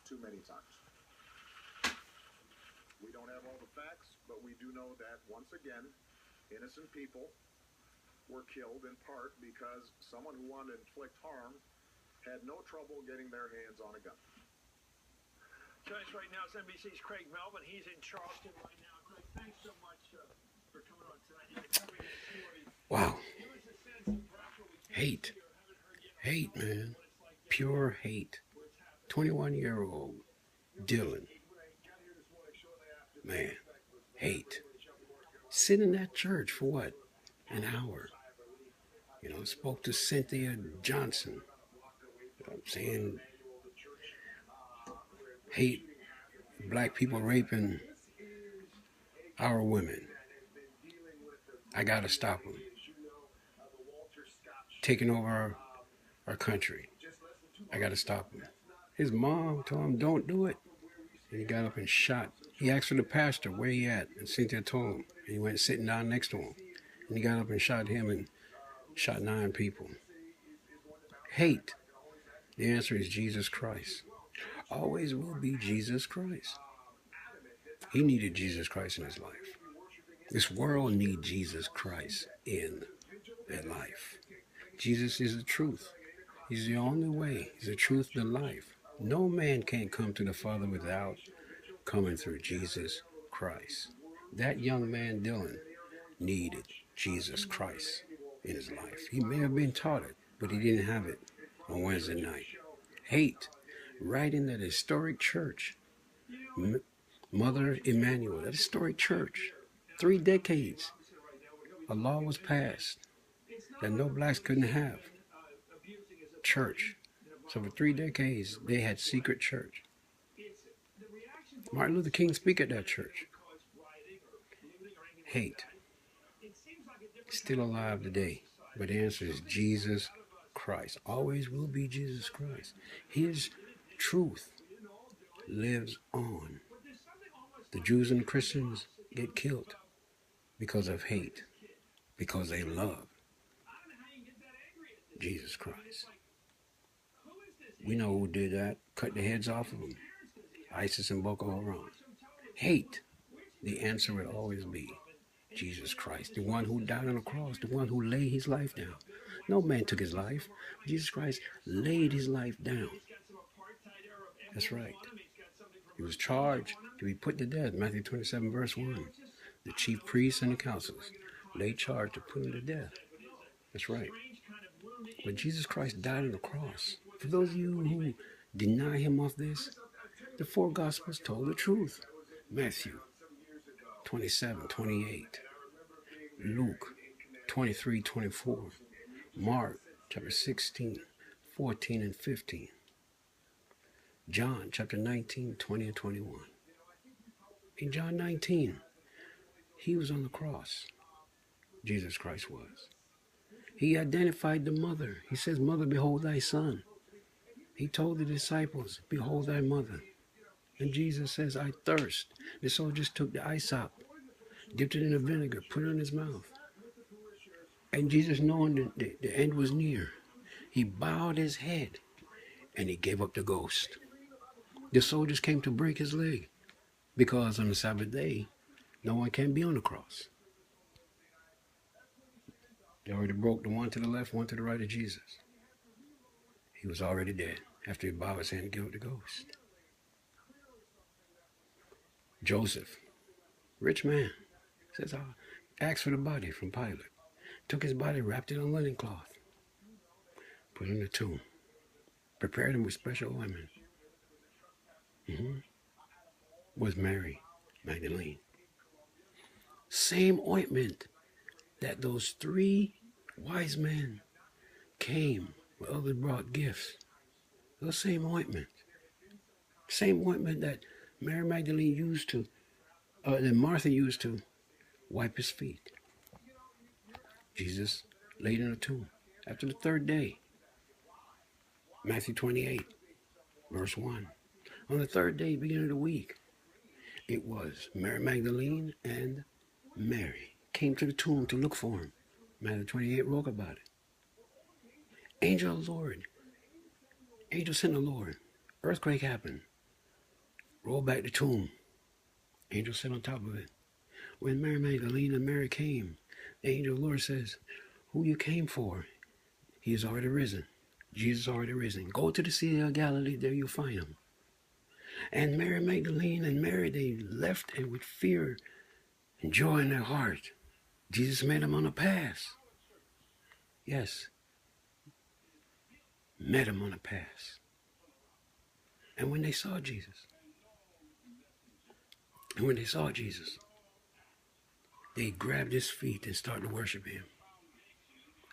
too many times. We don't have all the facts, but we do know that, once again, innocent people were killed in part because someone who wanted to inflict harm had no trouble getting their hands on a gun. Joining us right now is NBC's Craig Melvin. He's in Charleston right now. Craig, thanks so much for coming on tonight. You're covering this story. Wow. Give us a sense of perhaps what we can't Hate. see or haven't heard yet. Hate, man. Pure hate. 21-year-old Dylan. Man. Hate. Sit in that church for what? An hour. You know, spoke to Cynthia Johnson. You know, saying hate black people raping our women. I gotta stop them. Taking over our country. I gotta stop him. His mom told him, don't do it. And he got up and shot. He asked for the pastor, where he at? And Cynthia told him. And he went sitting down next to him. And he got up and shot him and shot 9 people. Hate. The answer is Jesus Christ. Always will be Jesus Christ. He needed Jesus Christ in his life. This world needs Jesus Christ in their life. Jesus is the truth. He's the only way. He's the truth, the life. No man can come to the Father without coming through Jesus Christ. That young man, Dylan, needed Jesus Christ in his life. He may have been taught it, but he didn't have it on Wednesday night. Hate, right in that historic church. Mother Emanuel, that historic church. 3 decades. A law was passed that no blacks couldn't have. Church. So for 3 decades, they had secret church. Martin Luther King speak at that church. Hate. Still alive today. But the answer is Jesus Christ. Always will be Jesus Christ. His truth lives on. The Jews and the Christians get killed because of hate. Because they love Jesus Christ. We know who did that. Cut the heads off of them. ISIS and Boko Haram. Hate. The answer would always be Jesus Christ. The one who died on the cross. The one who laid his life down. No man took his life. Jesus Christ laid his life down. That's right. He was charged to be put to death. Matthew 27 verse 1. The chief priests and the counselors laid charge to put him to death. That's right. But Jesus Christ died on the cross. For those of you who deny him of this, the 4 Gospels told the truth. Matthew 27:28, Luke 23:24, Mark chapter 16, 14 and 15, John chapter 19, 20 and 21. In John 19, he was on the cross. Jesus Christ was. He identified the mother. He says, Mother, behold thy son. He told the disciples, behold thy mother. And Jesus says, I thirst. The soldiers took the hyssop, dipped it in the vinegar, put it in his mouth. And Jesus, knowing that the end was near, he bowed his head and he gave up the ghost. The soldiers came to break his leg because on the Sabbath day, no one can be on the cross. They already broke the one to the left, one to the right of Jesus. He was already dead after he bowed his head and gave up the ghost. Joseph, rich man, says, I asked for the body from Pilate. Took his body, wrapped it in linen cloth, put it in the tomb, prepared him with special ointment. Was Mary Magdalene. Same ointment that those 3 wise men came when others brought gifts. The same ointment. Same ointment that Mary Magdalene used to, that Martha used to wipe his feet. Jesus laid in a tomb after the 3rd day. Matthew 28, verse 1. On the 3rd day, beginning of the week, it was Mary Magdalene and Mary came to the tomb to look for him. Matthew 28 wrote about it. Angel of the Lord. Angel sent the Lord. Earthquake happened. rolled back the tomb. Angel sat on top of it. When Mary Magdalene and Mary came, the angel of the Lord says, who you came for? He is already risen. Jesus is already risen. Go to the Sea of Galilee, there you'll find him. And Mary Magdalene and Mary, they left and with fear and joy in their heart. Jesus met them on the path. Yes. Met them on the path. And when they saw Jesus, they grabbed his feet and started to worship him.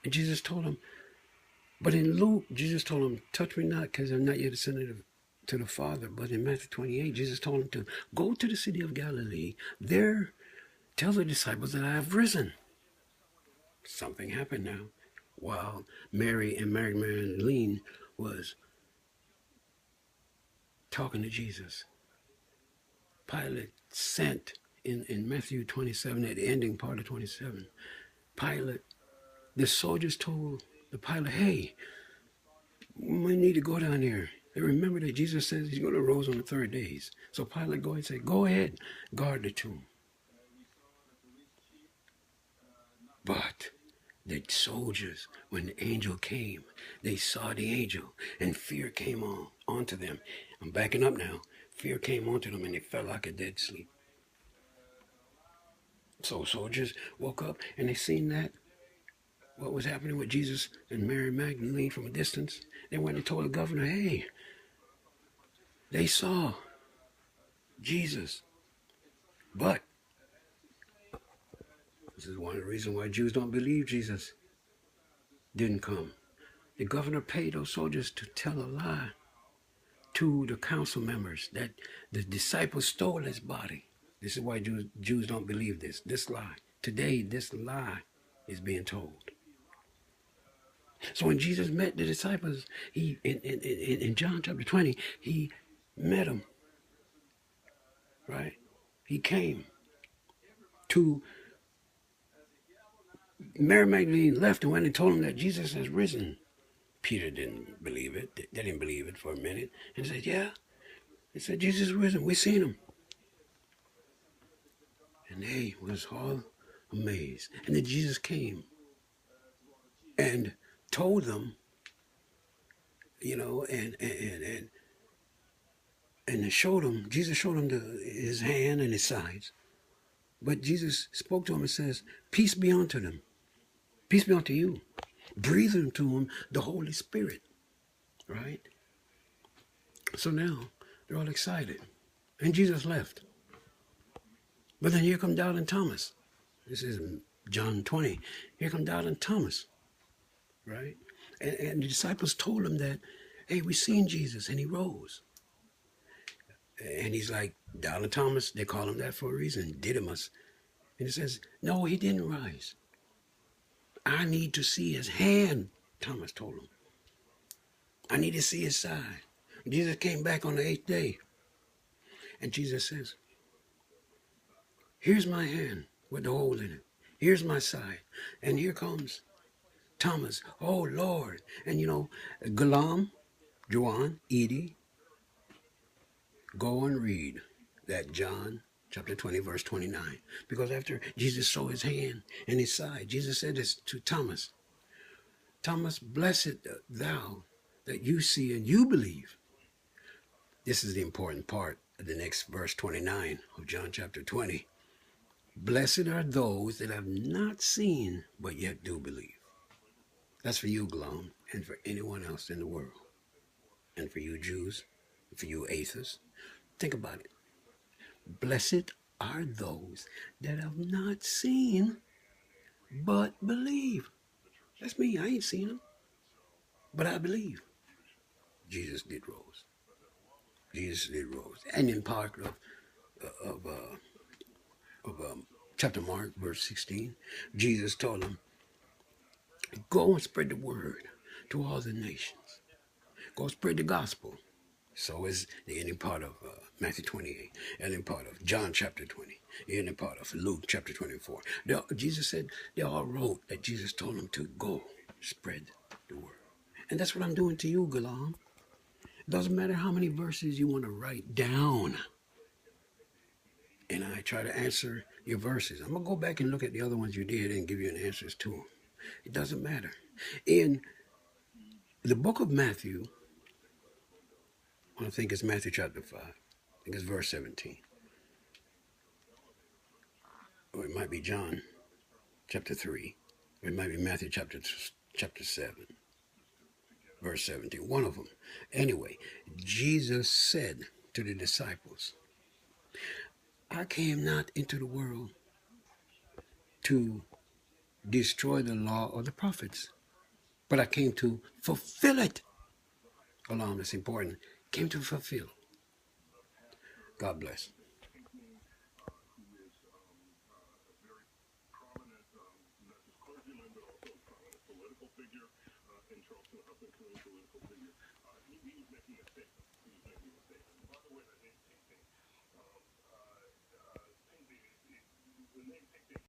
And Jesus told them, but in Luke, Jesus told them, touch me not, because I'm not yet ascended to the Father. But in Matthew 28, Jesus told them to go to the city of Galilee. There, tell the disciples that I have risen. Something happened now. While Mary and Mary Magdalene was talking to Jesus, Pilate sent in Matthew 27, at the ending part of 27, Pilate, the soldiers told the Pilate, hey, we need to go down there. And remember that Jesus says he's going to rise on the third days. So Pilate go and say, go ahead, guard the tomb. But the soldiers, when the angel came, they saw the angel and fear came onto them. I'm backing up now. Fear came onto them and they fell like a dead sleep. So soldiers woke up and they seen that, what was happening with Jesus and Mary Magdalene from a distance. They went and told the governor, hey, they saw Jesus. But this is one of the reasons why Jews don't believe Jesus didn't come. The governor paid those soldiers to tell a lie to the council members that the disciples stole his body. This is why Jews don't believe this lie. Today, this lie is being told. So when Jesus met the disciples, he in John chapter 20, he met them, right? He came to Mary Magdalene left and went and told him that Jesus has risen. Peter didn't believe it. They didn't believe it for a minute. And said, yeah. They said, Jesus is risen. We seen him. And they was all amazed. And then Jesus came and told them, you know, and showed them, Jesus showed them his hand and his sides. But Jesus spoke to him and says, peace be unto them. Peace be unto you. Breathing to them the Holy Spirit. Right? So now they're all excited. And Jesus left. But then here come Doubting Thomas. This is John 20. Here come Doubting Thomas. Right? And the disciples told him that, hey, we seen Jesus and he rose. And he's like, Doubting Thomas, they call him that for a reason, Didymus. And he says, no, he didn't rise. I need to see his hand, Thomas told him. I need to see his side. Jesus came back on the 8th day. And Jesus says, here's my hand with the hole in it. Here's my side. And here comes Thomas. Oh, Lord. And you know, Gulam, Joan, Edie, go and read that John chapter 20, verse 29. Because after Jesus saw his hand and his side, Jesus said this to Thomas. Thomas, blessed thou that you see and you believe. This is the important part of the next verse 29 of John chapter 20. Blessed are those that have not seen but yet do believe. That's for you, Gulam, and for anyone else in the world. And for you Jews, and for you atheists. Think about it. Blessed are those that have not seen but believe. That's me. I ain't seen them, but I believe. Jesus did rose. Jesus did rose. And in part of chapter Mark, verse 16, Jesus told them, go and spread the word to all the nations. Go spread the gospel. So is the ending part of Matthew 28, ending part of John chapter 20, the ending part of Luke chapter 24. Jesus said, they all wrote that Jesus told them to go spread the word. And that's what I'm doing to you, Gulam. Doesn't matter how many verses you want to write down. and I try to answer your verses. I'm going to go back and look at the other ones you did and give you an answers to them. It doesn't matter. In the book of Matthew, I think it's Matthew chapter 5. I think it's verse 17. Or it might be John chapter 3. Or it might be Matthew chapter 7. Verse 17. One of them. Anyway, Jesus said to the disciples, I came not into the world to destroy the law or the prophets, but I came to fulfill it. Hold on, that's important. Came to fulfill. God bless. Figure in Charleston, up and coming political figure.